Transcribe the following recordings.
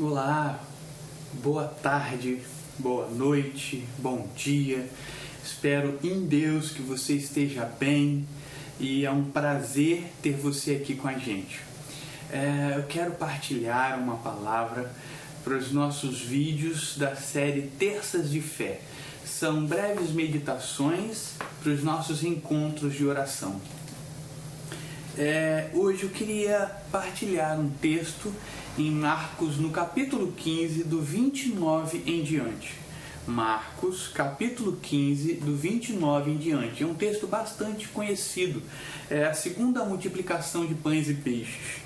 Olá, boa tarde, boa noite, bom dia. Espero em Deus que você esteja bem e é um prazer ter você aqui com a gente. Eu quero partilhar uma palavra para os nossos vídeos da série Terças de Fé. São breves meditações para os nossos encontros de oração. Hoje eu queria partilhar um texto em Marcos, no capítulo 15, do 29 em diante. Marcos, capítulo 15, do 29 em diante. É um texto bastante conhecido. É a segunda multiplicação de pães e peixes.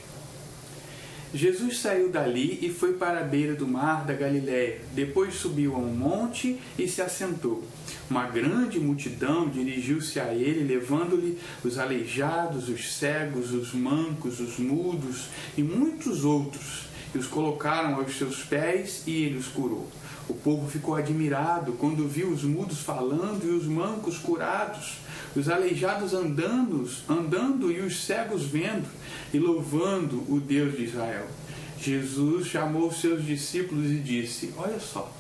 Jesus saiu dali e foi para a beira do mar da Galiléia. Depois subiu a um monte e se assentou. Uma grande multidão dirigiu-se a ele, levando-lhe os aleijados, os cegos, os mancos, os mudos e muitos outros, e os colocaram aos seus pés e ele os curou. O povo ficou admirado quando viu os mudos falando e os mancos curados, os aleijados andando e os cegos vendo e louvando o Deus de Israel. Jesus chamou seus discípulos e disse: olha só,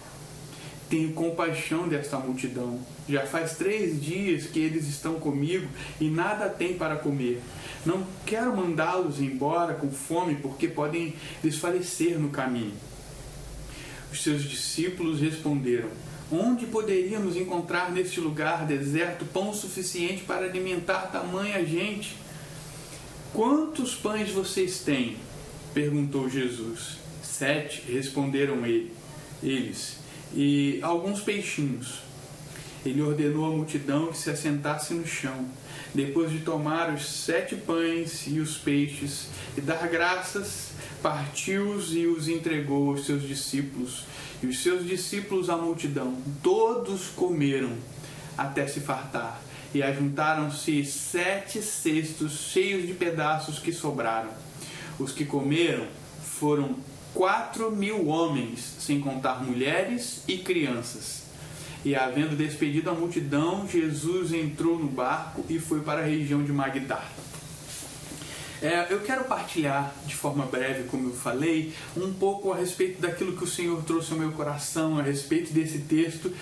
tenho compaixão desta multidão. Já faz 3 dias que eles estão comigo e nada têm para comer. Não quero mandá-los embora com fome, porque podem desfalecer no caminho. Os seus discípulos responderam: onde poderíamos encontrar neste lugar deserto pão suficiente para alimentar tamanha gente? Quantos pães vocês têm? Perguntou Jesus. 7, responderam eles, e alguns peixinhos. Ele ordenou à multidão que se assentasse no chão. Depois de tomar os 7 pães e os peixes e dar graças, partiu-os e os entregou aos seus discípulos. E os seus discípulos à multidão. Todos comeram até se fartar. E ajuntaram-se 7 cestos cheios de pedaços que sobraram. Os que comeram foram 4.000 homens, sem contar mulheres e crianças. E havendo despedido a multidão, Jesus entrou no barco e foi para a região de Magdá. Eu quero partilhar de forma breve, como eu falei, um pouco a respeito daquilo que o Senhor trouxe ao meu coração, a respeito desse texto,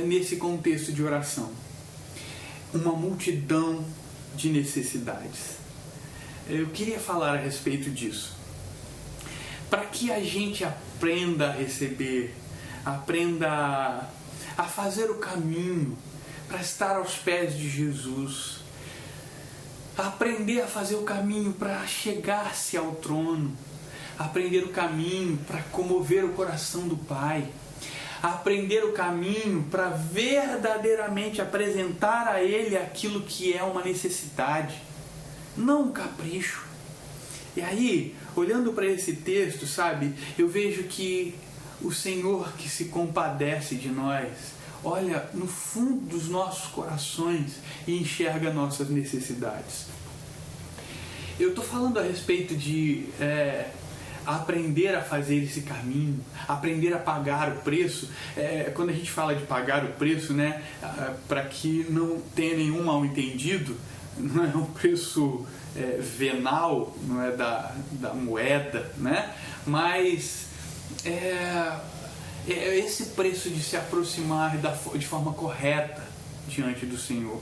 nesse contexto de oração. Uma multidão de necessidades. Eu queria falar a respeito disso. Para que a gente aprenda a receber, aprenda a fazer o caminho para estar aos pés de Jesus, aprender a fazer o caminho para chegar-se ao trono, aprender o caminho para comover o coração do Pai, aprender o caminho para verdadeiramente apresentar a Ele aquilo que é uma necessidade, não um capricho. E aí, olhando para esse texto, sabe, eu vejo que o Senhor que se compadece de nós, olha no fundo dos nossos corações e enxerga nossas necessidades. Eu estou falando a respeito de aprender a fazer esse caminho, aprender a pagar o preço. Quando a gente fala de pagar o preço, né, para que não tenha nenhum mal entendido, não é um preço venal, não é da moeda, né? Mas esse preço de se aproximar de forma correta diante do Senhor.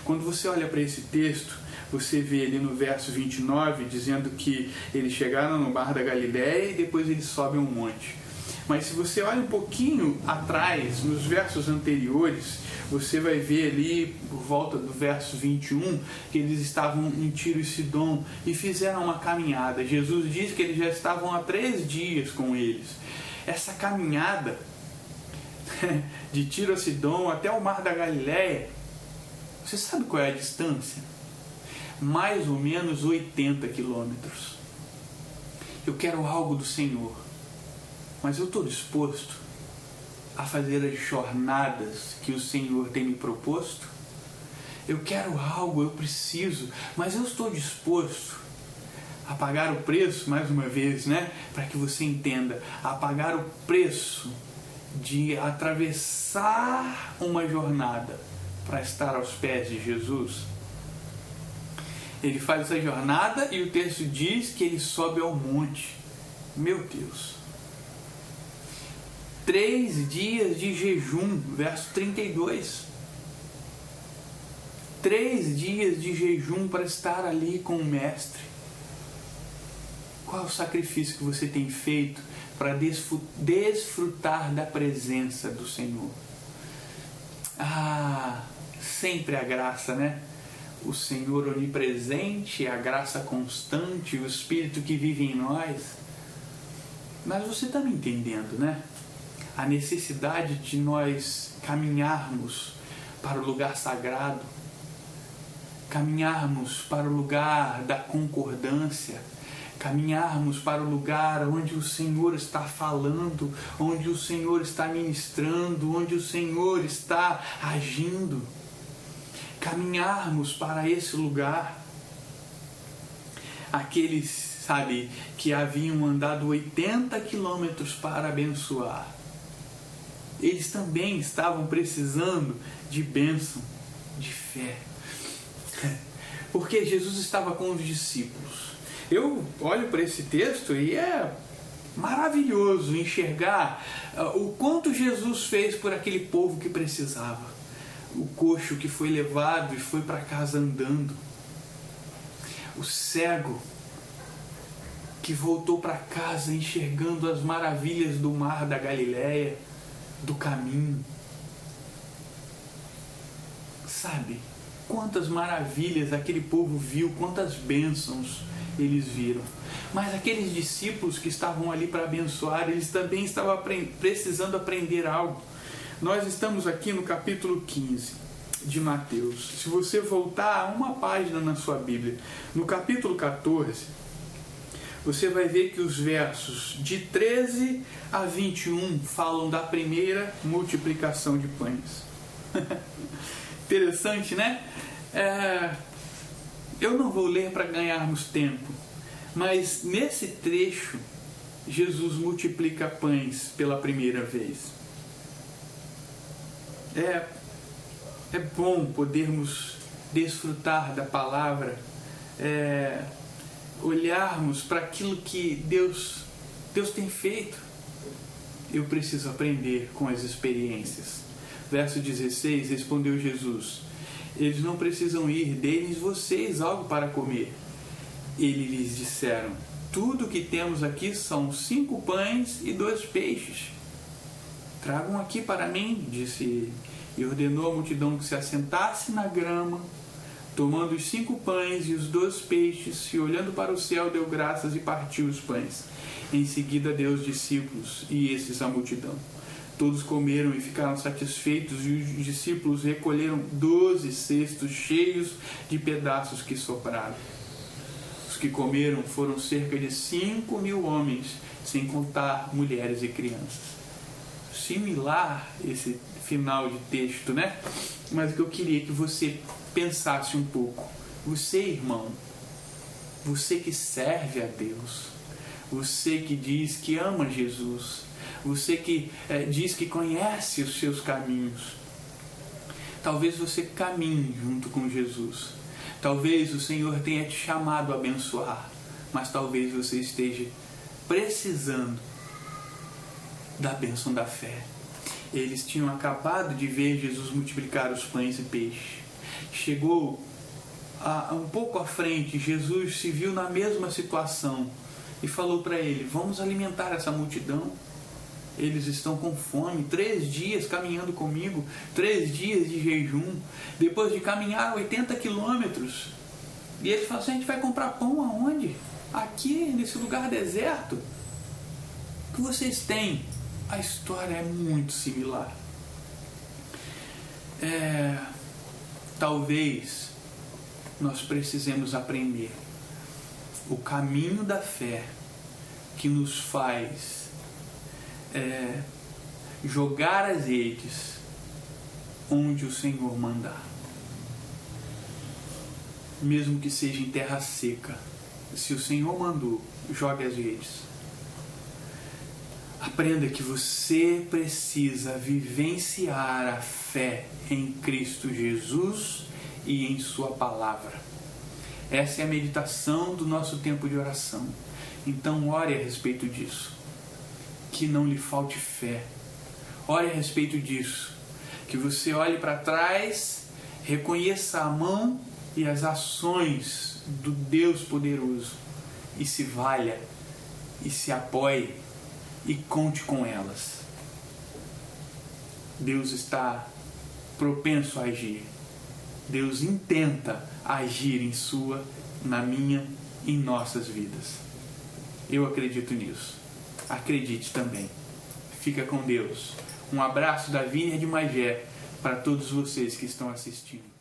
Quando você olha para esse texto, você vê ali no verso 29 dizendo que eles chegaram no mar da Galiléia e depois eles sobem um monte. Mas se você olha um pouquinho atrás, nos versos anteriores, você vai ver ali, por volta do verso 21, que eles estavam em Tiro e Sidom e fizeram uma caminhada. Jesus diz que eles já estavam há 3 dias com eles. Essa caminhada de Tiro a Sidom até o mar da Galiléia, você sabe qual é a distância? Mais ou menos 80 quilômetros. Eu quero algo do Senhor, mas eu estou disposto a fazer as jornadas que o Senhor tem me proposto? Eu quero algo, eu preciso, mas eu estou disposto a pagar o preço, mais uma vez, né? Para que você entenda, a pagar o preço de atravessar uma jornada para estar aos pés de Jesus. Ele faz essa jornada e o texto diz que ele sobe ao monte. Meu Deus. 3 dias de jejum, verso 32. 3 dias de jejum para estar ali com o Mestre. Qual é o sacrifício que você tem feito para desfrutar da presença do Senhor? Sempre a graça, né? O Senhor onipresente, a graça constante, o Espírito que vive em nós. Mas você está me entendendo, né? A necessidade de nós caminharmos para o lugar sagrado, caminharmos para o lugar da concordância, caminharmos para o lugar onde o Senhor está falando, onde o Senhor está ministrando, onde o Senhor está agindo. Caminharmos para esse lugar. Aqueles, sabe, que haviam andado 80 quilômetros para abençoar, eles também estavam precisando de bênção, de fé. Porque Jesus estava com os discípulos. Eu olho para esse texto e é maravilhoso enxergar o quanto Jesus fez por aquele povo que precisava. O coxo que foi levado e foi para casa andando. O cego que voltou para casa enxergando as maravilhas do mar da Galileia, do caminho. Sabe, quantas maravilhas aquele povo viu, quantas bênçãos eles viram. Mas aqueles discípulos que estavam ali para abençoar, eles também estavam precisando aprender algo. Nós estamos aqui no capítulo 15 de Mateus. Se você voltar uma página na sua Bíblia, no capítulo 14, você vai ver que os versos de 13 a 21 falam da primeira multiplicação de pães. Interessante, né? Eu não vou ler para ganharmos tempo, mas nesse trecho, Jesus multiplica pães pela primeira vez. É bom podermos desfrutar da palavra, olharmos para aquilo que Deus tem feito. Eu preciso aprender com as experiências. Verso 16, respondeu Jesus: eles não precisam ir, deem vocês algo para comer. Eles lhes disseram: tudo o que temos aqui são 5 pães e 2 peixes. Tragam aqui para mim, disse ele, e ordenou à multidão que se assentasse na grama. Tomando os 5 pães e os 2 peixes, e olhando para o céu, deu graças e partiu os pães. Em seguida deu aos discípulos, e esses à multidão. Todos comeram e ficaram satisfeitos, e os discípulos recolheram 12 cestos cheios de pedaços que sobraram. Os que comeram foram cerca de 5.000 homens, sem contar mulheres e crianças. Similar esse final de texto, né? Mas o que eu queria que você pensasse um pouco. Você, irmão, você que serve a Deus, você que diz que ama Jesus, você que diz que conhece os seus caminhos, talvez você caminhe junto com Jesus. Talvez o Senhor tenha te chamado a abençoar, mas talvez você esteja precisando da bênção da fé. Eles tinham acabado de ver Jesus multiplicar os pães e peixes. Chegou um pouco à frente, Jesus se viu na mesma situação e falou para ele: vamos alimentar essa multidão. Eles estão com fome, 3 dias caminhando comigo, 3 dias de jejum, depois de caminhar 80 quilômetros. E ele falou assim: a gente vai comprar pão aonde? Aqui, nesse lugar deserto. O que vocês têm? A história é muito similar. Talvez nós precisemos aprender o caminho da fé que nos faz jogar as redes onde o Senhor mandar. Mesmo que seja em terra seca, se o Senhor mandou, jogue as redes. Aprenda que você precisa vivenciar a fé em Cristo Jesus e em sua palavra. Essa é a meditação do nosso tempo de oração. Então ore a respeito disso. Que não lhe falte fé. Ore a respeito disso. Que você olhe para trás, reconheça a mão e as ações do Deus poderoso e se valha, e se apoie e conte com elas. Deus está propenso a agir. Deus intenta agir em sua, na minha, em nossas vidas. Eu acredito nisso. Acredite também. Fica com Deus. Um abraço da Vinha de Magé para todos vocês que estão assistindo.